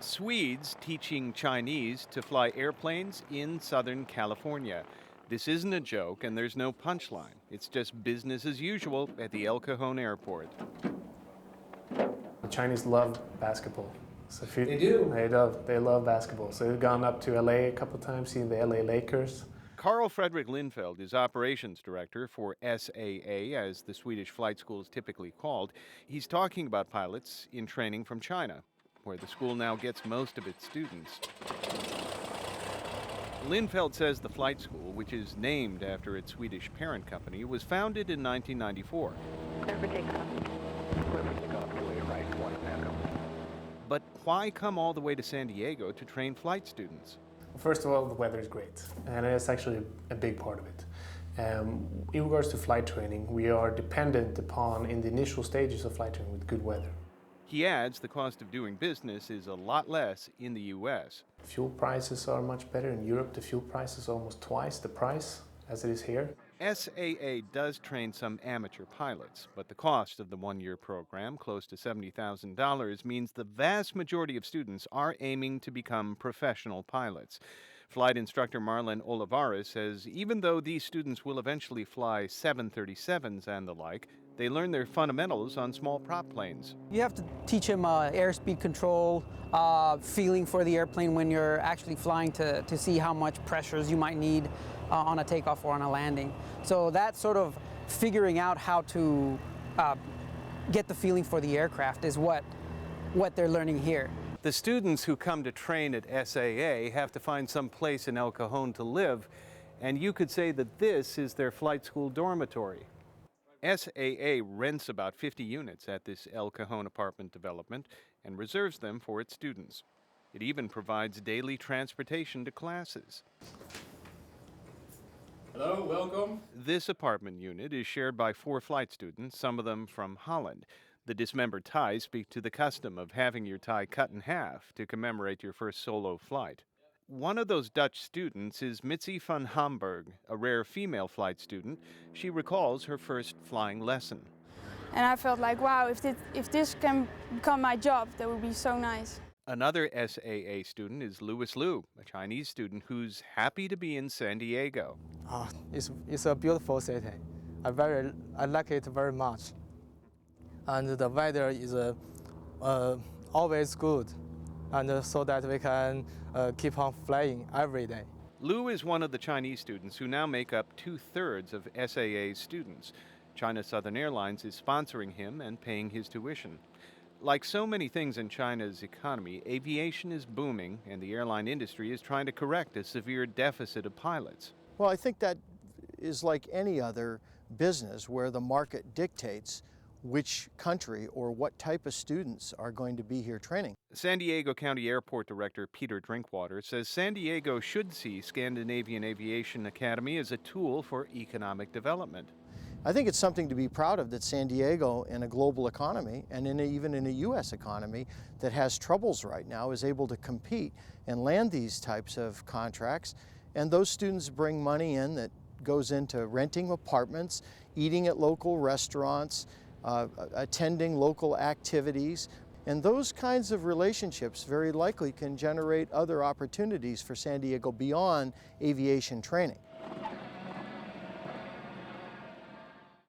Swedes teaching Chinese to fly airplanes in Southern California. This isn't a joke, and there's no punchline. It's just business as usual at the El Cajon airport. The Chinese love basketball. So They do? They love basketball. So they've gone up to LA a couple of times, seen the LA Lakers. Carl Fredrik Lindfeld is operations director for SAA, as the Swedish flight school is typically called. He's talking about pilots in training from China, where the school now gets most of its students. Lindfeld says the flight school, which is named after its Swedish parent company, was founded in 1994. But why come all the way to San Diego to train flight students? First of all, the weather is great, and it's actually a big part of it. In regards to flight training, we are dependent upon, in the initial stages of flight training, with good weather. He adds the cost of doing business is a lot less in the U.S. Fuel prices are much better. In Europe, the fuel price is almost twice the price as it is here. SAA does train some amateur pilots, but the cost of the one-year program, close to $70,000, means the vast majority of students are aiming to become professional pilots. Flight instructor Marlon Olivares says even though these students will eventually fly 737s and the like, they learn their fundamentals on small prop planes. You have to teach them airspeed control, feeling for the airplane when you're actually flying to see how much pressures you might need on a takeoff or on a landing. So that sort of figuring out how to get the feeling for the aircraft is what they're learning here. The students who come to train at SAA have to find some place in El Cajon to live, and you could say that this is their flight school dormitory. SAA rents about 50 units at this El Cajon apartment development and reserves them for its students. It even provides daily transportation to classes. Hello, welcome. This apartment unit is shared by 4 flight students, some of them from Holland. The dismembered ties speak to the custom of having your tie cut in half to commemorate your first solo flight. One of those Dutch students is Metzl van Hamburg, a rare female flight student. She recalls her first flying lesson. And I felt like, wow, if this can become my job, that would be so nice. Another SAA student is Louis Liu, a Chinese student who's happy to be in San Diego. It's a beautiful city. I like it very much. And the weather is always good, and so that we can keep on flying every day. Liu is one of the Chinese students who now make up 2/3 of SAA's students. China Southern Airlines is sponsoring him and paying his tuition. Like so many things in China's economy, aviation is booming, and the airline industry is trying to correct a severe deficit of pilots. Well, I think that is like any other business where the market dictates which country or what type of students are going to be here training. San Diego County Airport Director Peter Drinkwater says San Diego should see Scandinavian Aviation Academy as a tool for economic development. I think it's something to be proud of that San Diego, in a global economy and even in a U.S. economy that has troubles right now, is able to compete and land these types of contracts. And those students bring money in that goes into renting apartments, eating at local restaurants, attending local activities, and those kinds of relationships very likely can generate other opportunities for San Diego beyond aviation training.